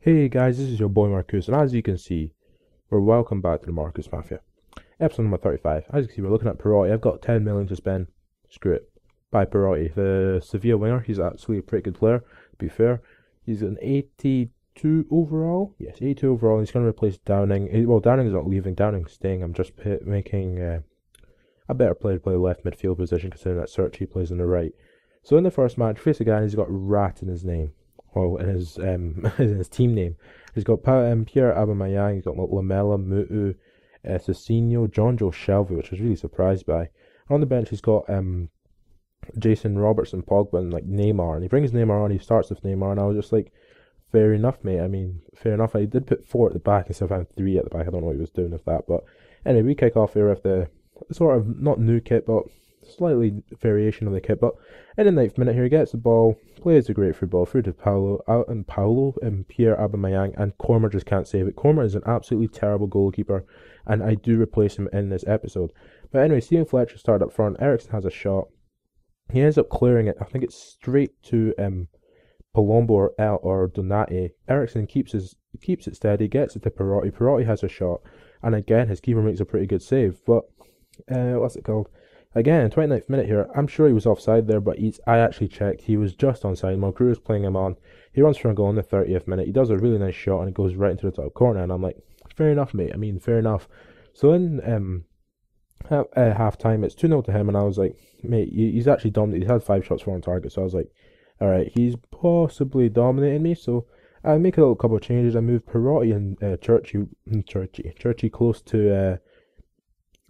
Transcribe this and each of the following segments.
Hey guys, this is your boy Markcoos, and as you can see, we're welcome back to the Markcoos Mafia. Episode number 35. As you can see, we're looking at Perotti. I've got 10 million to spend. Screw it. Buy Perotti. The Sevilla winger, he's actually a pretty good player, to be fair. He's an 82 overall. Yes, 82 overall. He's going to replace Downing. Well, Downing's not leaving, Downing's staying. I'm just making a better player to play the left midfield position, considering that Searchy plays on the right. So in the first match, face a guy and he's got Rat in his name. Well, in his in his team name. He's got Pierre Aubameyang, he's got Lamela, Mutu, Cecino, Jonjo Shelvey, which I was really surprised by. On the bench, he's got Jason Robertson, Pogba, and like Neymar. And he brings Neymar on, he starts with Neymar, and I was just like, fair enough, mate. I mean, fair enough. I did put 4 at the back instead of having 3 at the back. I don't know what he was doing with that. But anyway, we kick off here with the sort of not new kit, but slightly variation of the kit. But in the 9th minute here, he gets the ball, plays a great free ball through to Paulo, and Pierre Aubameyang, and Cormer just can't save it. Cormer is an absolutely terrible goalkeeper, and I do replace him in this episode. But anyway, Steven Fletcher started up front. Ericsson has a shot. He ends up clearing it. I think it's straight to Palombo or Donati. Ericsson keeps it steady, gets it to Perotti. Perotti has a shot, and again his keeper makes a pretty good save. But what's it called? Again, 29th minute here, I'm sure he was offside there, but I actually checked. He was just onside. Markcoos was playing him on. He runs for a goal in the 30th minute. He does a really nice shot, and it goes right into the top corner. And I'm like, fair enough, mate. I mean, fair enough. So in half time, it's 2-0 to him, and I was like, mate, he's actually dominated. He's had 5 shots for on target. So I was like, all right, he's possibly dominating me. So I make a little couple of changes. I move Perotti and Churchy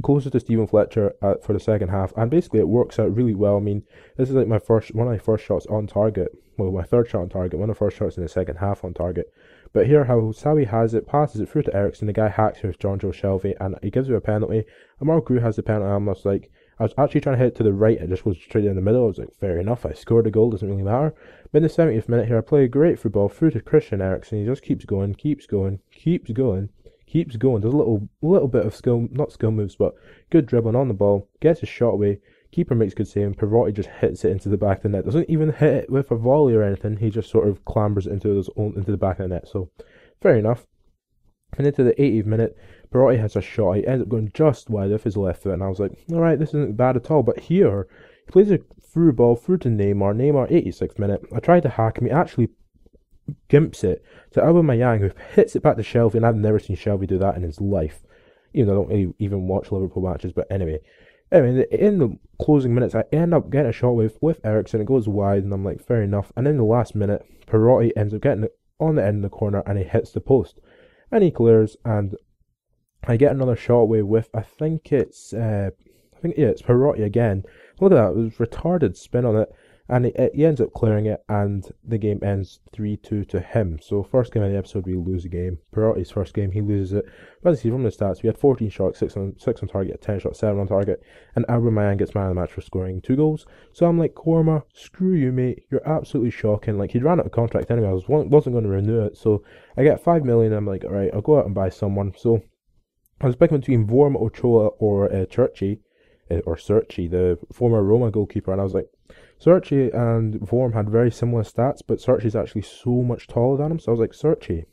closer to Steven Fletcher for the second half, and basically it works out really well. I mean, this is like one of my first shots on target. Well, my third shot on target, one of the first shots in the second half on target. But here, how Sawi has it, passes it through to Ericsson. The guy hacks with Jonjo Shelvey, and he gives me a penalty. And Markcoos has the penalty. I was actually trying to hit it to the right. It just goes straight in the middle. I was like, fair enough. I scored a goal. Doesn't really matter. But in the 70th minute here, I play a great free ball through to Christian Eriksen. He just keeps going. There's a little bit of skill, not skill moves, but good dribbling on the ball. Gets his shot away. Keeper makes good save. And Perotti just hits it into the back of the net. Doesn't even hit it with a volley or anything. He just sort of clambers it into the back of the net. So, fair enough. And into the 80th minute, Perotti has a shot. He ends up going just wide with his left foot. And I was like, alright, this isn't bad at all. But here, he plays a through ball through to Neymar. Neymar, 86th minute. I tried to hack him. He actually gimps it to Aubameyang, who hits it back to Shelvey, and I've never seen Shelvey do that in his life. Even though I don't really even watch Liverpool matches, but anyway, in the closing minutes, I end up getting a shot with Ericsson. It goes wide, and I'm like, fair enough. And in the last minute, Perotti ends up getting it on the end of the corner, and he hits the post, and he clears, and I get another shot away with it's Perotti again. Look at that, it was retarded spin on it. And he ends up clearing it, and the game ends 3-2 to him. So, first game of the episode, we lose the game. Perotti's first game, he loses it. But as you see from the stats, we had 14 shots, 6 on target, 10 shots, 7 on target. And Aubameyang gets man of the match for scoring 2 goals. So I'm like, Korma, screw you, mate. You're absolutely shocking. Like, he'd ran out of contract anyway. I wasn't going to renew it. So I get 5 million, and I'm like, alright, I'll go out and buy someone. So I was picking between Vorm, Ochoa, or Churchy, the former Roma goalkeeper. And I was like, Searchy and Vorm had very similar stats, but Searchy's actually so much taller than him. So I was like, Searchy,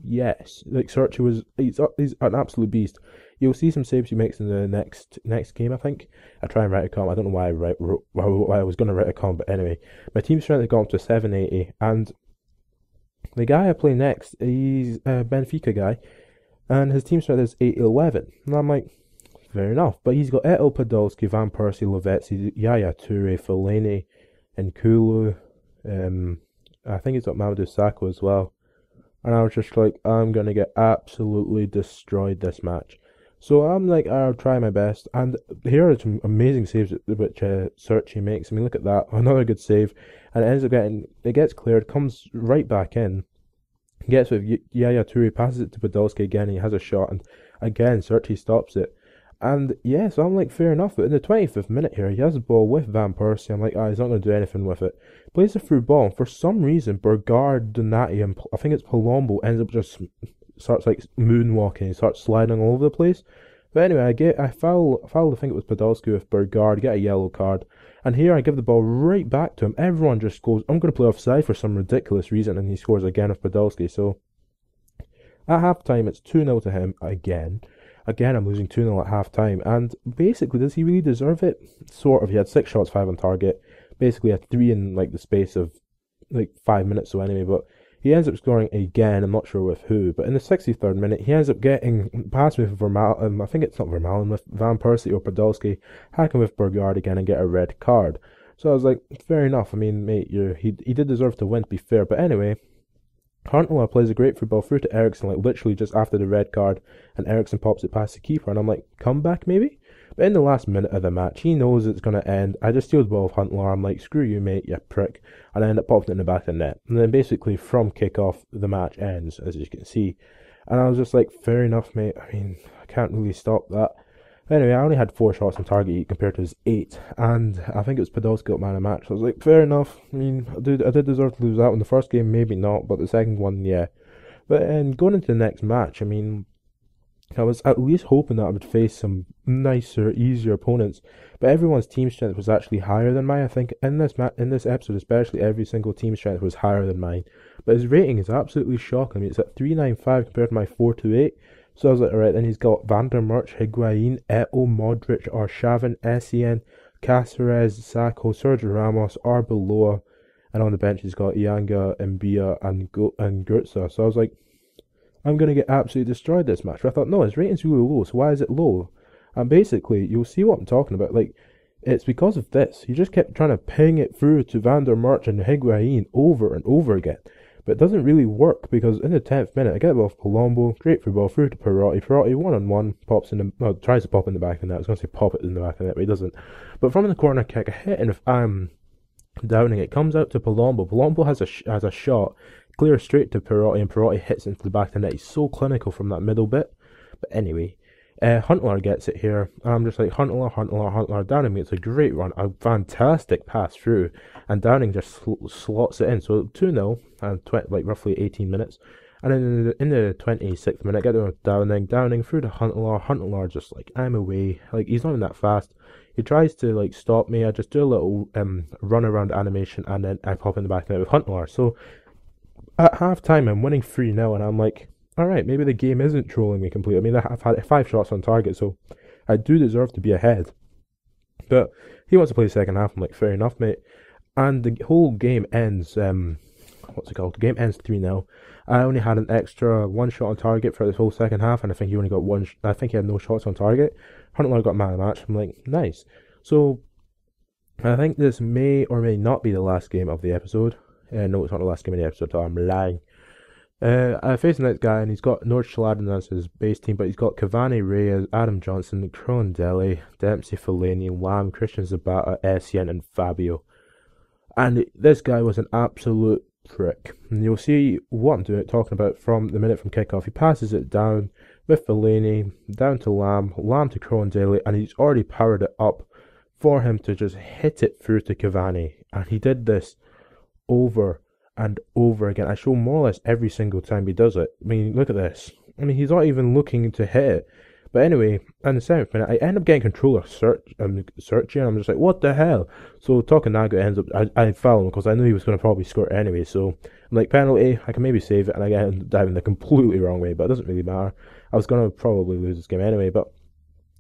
yes. Like, Searchy he's an absolute beast. You'll see some saves he makes in the next game, I think. I try and write a comment. I don't know why I was going to write a comment, but anyway. My team strength has gone up to 780, and the guy I play next, he's a Benfica guy, and his team strength is 811. And I'm like, fair enough, but he's got Eto, Podolski, Van Persie, Lavezzi, Yaya Toure, Fellaini, and Kulu. I think he's got Mamadou Sakho as well. And I was just like, I'm going to get absolutely destroyed this match. So I'm like, I'll try my best. And here are some amazing saves which Searchy makes. I mean, look at that. Another good save. And it gets cleared, comes right back in. Gets with Yaya Toure, passes it to Podolski again, he has a shot. And again, Searchy stops it. And yeah, so I'm like, fair enough. But in the 25th minute here, he has the ball with Van Persie. I'm like, he's not going to do anything with it. Plays a through ball. And for some reason, Bergard, Donati, and I think it's Palombo ends up just starts like moonwalking. He starts sliding all over the place. But anyway, I foul, I think it was Podolski with Bergard, get a yellow card. And here I give the ball right back to him. Everyone just goes, I'm going to play offside for some ridiculous reason. And he scores again with Podolski. So At halftime, it's 2-0 to him again. Again, I'm losing 2-0 at halftime. And basically, does he really deserve it? Sort of. He had 6 shots, 5 on target. Basically, had 3 in like the space of like 5 minutes, so anyway. But he ends up scoring again. I'm not sure with who. But in the 63rd minute, he ends up getting past me for Vermaelen. I think it's not Vermaelen, with Van Persie or Podolski. Hacking with Bergard again and get a red card. So I was like, fair enough. I mean, mate, he did deserve to win, to be fair. But anyway, Huntelaar plays a great free ball through to Eriksson, like literally just after the red card, and Eriksson pops it past the keeper, and I'm like, comeback maybe? But in the last minute of the match, he knows it's going to end. I just steal the ball of Huntelaar. I'm like, screw you, mate, you prick. And I end up popping it in the back of the net. And then basically from kickoff, the match ends, as you can see. And I was just like, fair enough, mate. I mean, I can't really stop that. Anyway, I only had 4 shots on target compared to his 8, and I think it was Podolski got man of the match. So I was like, fair enough. I mean, I did deserve to lose that one. The first game, maybe not, but the second one, yeah. But going into the next match, I mean, I was at least hoping that I would face some nicer, easier opponents. But everyone's team strength was actually higher than mine. I think in this episode, especially, every single team strength was higher than mine. But his rating is absolutely shocking. I mean, it's at 395 compared to my 428. So I was like, alright, then he's got Van der Merch, Higuain, Eto'o, Modric, Arshavin, Essien, Cáceres, Sacco, Sergio Ramos, Arbeloa, and on the bench he's got Ianga, Mbia, and Gurtza. So I was like, I'm going to get absolutely destroyed this match. But I thought, no, his rating's really low, so why is it low? And basically, you'll see what I'm talking about. Like, it's because of this. He just kept trying to ping it through to Van der Merch and Higuain over and over again. But it doesn't really work because in the 10th minute, I get the ball off Palombo, great free ball through to Perotti. Perotti 1-on-1, pops in the, well, tries to pop in the back of the net. I was going to say pop it in the back of the net, but he doesn't. But from the corner kick, I hit, and if I'm downing, it comes out to Palombo. Palombo has a shot, clears straight to Perotti, and Perotti hits into the back of the net. He's so clinical from that middle bit. But anyway, Huntelaar gets it here, and I'm just like, Huntelaar. Downing makes a great run, a fantastic pass through, and Downing just slots it in. So 2-0, and like roughly 18 minutes. And then in the 26th minute, I get to Downing through to Huntelaar just like, I'm away. Like, he's not even that fast. He tries to like stop me. I just do a little run around animation, and then I pop in the back of the net with Huntelaar. So at half time, I'm winning 3-0, and I'm like, alright, maybe the game isn't trolling me completely. I mean, I've had 5 shots on target, so I do deserve to be ahead. But he wants to play the second half. I'm like, fair enough, mate. And the whole game ends, what's it called? The game ends 3-0. I only had an extra 1 shot on target for this whole second half, and I think he only got I think he had no shots on target. Huntelaar got man of the match. I'm like, nice. So I think this may or may not be the last game of the episode. No, it's not the last game of the episode, so I'm lying. I face the next guy, and he's got Nordschladen as his base team, but he's got Cavani, Reyes, Adam Johnson, Crondelli, Dempsey, Fellaini, Lam, Christian Zabata, Essien, and Fabio. And this guy was an absolute prick. And you'll see what I'm talking about from the minute from kickoff. He passes it down with Fellaini, down to Lam to Crondelli, and he's already powered it up for him to just hit it through to Cavani. And he did this over and over again. I show more or less every single time he does it. I mean, look at this. I mean, he's not even looking to hit it. But anyway, in the 7th minute, I end up getting controller searching, and I'm just like, what the hell? So Tokunaga ends up, I foul him because I knew he was going to probably score anyway. So I'm like, penalty, I can maybe save it, and I get diving the completely wrong way, but it doesn't really matter. I was going to probably lose this game anyway, but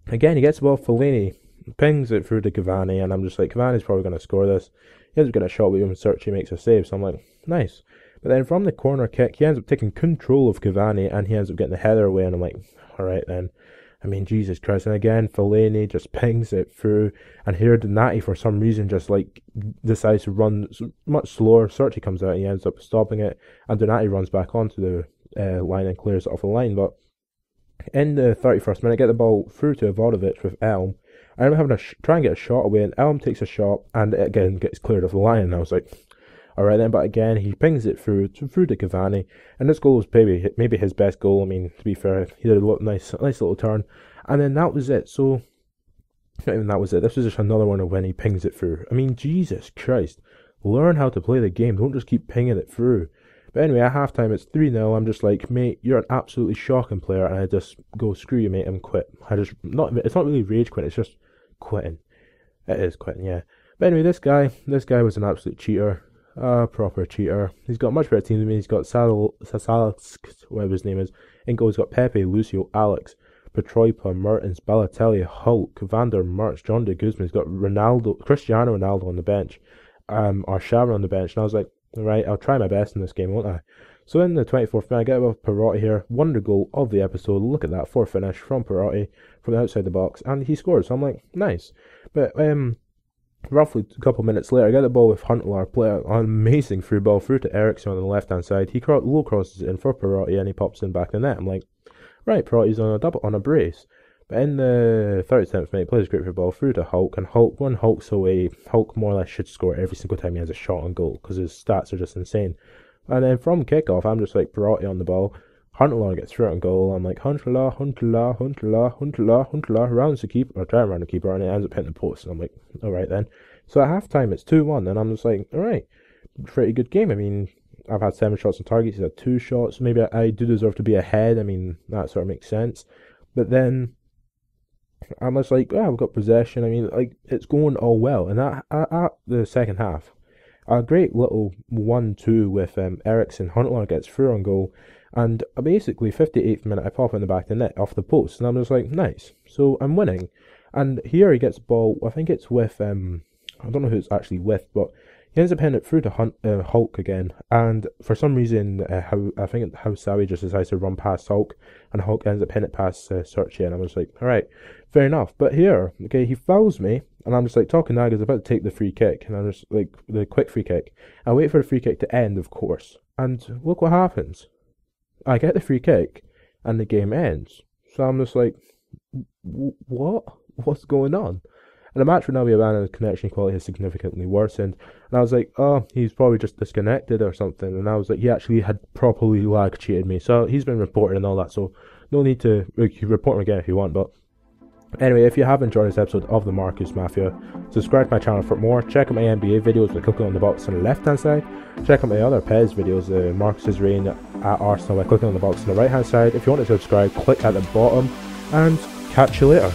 again, he gets the ball, Fellaini pings it through to Cavani, and I'm just like, Cavani's probably going to score this. He ends up getting a shot with him, and Searchy makes a save, so I'm like, nice. But then from the corner kick, he ends up taking control of Cavani, and he ends up getting the header away, and I'm like, alright then. I mean, Jesus Christ. And again, Fellaini just pings it through, and here Donati, for some reason, just like decides to run much slower. Searchy comes out, and he ends up stopping it, and Donati runs back onto the line and clears it off the line. But in the 31st minute, I get the ball through to Avodovic with Elm. I remember having to try and get a shot away, and Elm takes a shot, and it again gets cleared off the line, and I was like, alright then, but again, he pings it through to Cavani, and this goal was maybe his best goal. I mean, to be fair, he did a nice little turn, and then that was it. So, not even that was it, this was just another one of when he pings it through. I mean, Jesus Christ, learn how to play the game, don't just keep pinging it through. But anyway, at halftime, it's 3-0, I'm just like, mate, you're an absolutely shocking player, and I just go, screw you, mate, and quit. It's not really rage quit, it's just quitting. It is quitting, yeah. But anyway, this guy was an absolute cheater. Proper cheater. He's got much better team than me. He's got Sasalsk, whatever his name is. In goal, he's got Pepe, Lucio, Alex, Petroipa, Mertens, Balotelli, Hulk, Van der Merch, John de Guzman. He's got Ronaldo, Cristiano Ronaldo on the bench, Arshavin on the bench. And I was like, all right, I'll try my best in this game, won't I? So in the 24th minute, I get with Perotti here, wonder goal of the episode. Look at that, 4th finish from Perotti from the outside the box, and he scores. So I'm like, nice. But roughly a couple minutes later, I get the ball with Huntelaar, play an amazing through ball through to Ericsson on the left-hand side. He low crosses it in for Perotti, and he pops in back in the net. I'm like, right, Perotti's on a brace. But in the 37th minute, he plays a great through ball through to Hulk, and when Hulk's away, Hulk more or less should score every single time he has a shot on goal, because his stats are just insane. And then from kickoff, I'm just like Perotti on the ball. Huntelaar gets through it on goal. I'm like, Huntelaar, rounds the keeper, or try and round the keeper, and it ends up hitting the post. And I'm like, alright then. So at half time, it's 2-1, and I'm just like, alright, pretty good game. I mean, I've had 7 shots on target, he's had 2 shots. Maybe I do deserve to be ahead. I mean, that sort of makes sense. But then I'm just like, I've got possession. I mean, like, it's going all well. And at the second half, a great little 1-2 with Ericsson. Huntelaar gets through on goal, and basically 58th minute I pop in the back of the net off the post, and I'm just like, nice. So I'm winning, and here he gets the ball. I think it's with I don't know who it's actually with, but he ends up hitting it through to Hulk again, and for some reason how Sawi just decides to run past Hulk, and Hulk ends up hitting it past Searchy, and I was like, all right, fair enough. But here, okay, he fouls me, and I'm just like, Tokunaga's about to take the free kick, and I'm just like, the quick free kick. I wait for the free kick to end, of course, and look what happens. I get the free kick, and the game ends. So I'm just like, what? What's going on? And the match would now be abandoned as connection quality has significantly worsened. And I was like, oh, he's probably just disconnected or something. And I was like, he actually had properly lag cheated me. So he's been reported and all that, so no need to report him again if you want. But anyway, if you have enjoyed this episode of the Markcoos Mafia, subscribe to my channel for more. Check out my NBA videos by clicking on the box on the left hand side. Check out my other PES videos, Markcoos' reign at Arsenal, by clicking on the box on the right hand side. If you want to subscribe, click at the bottom, and catch you later.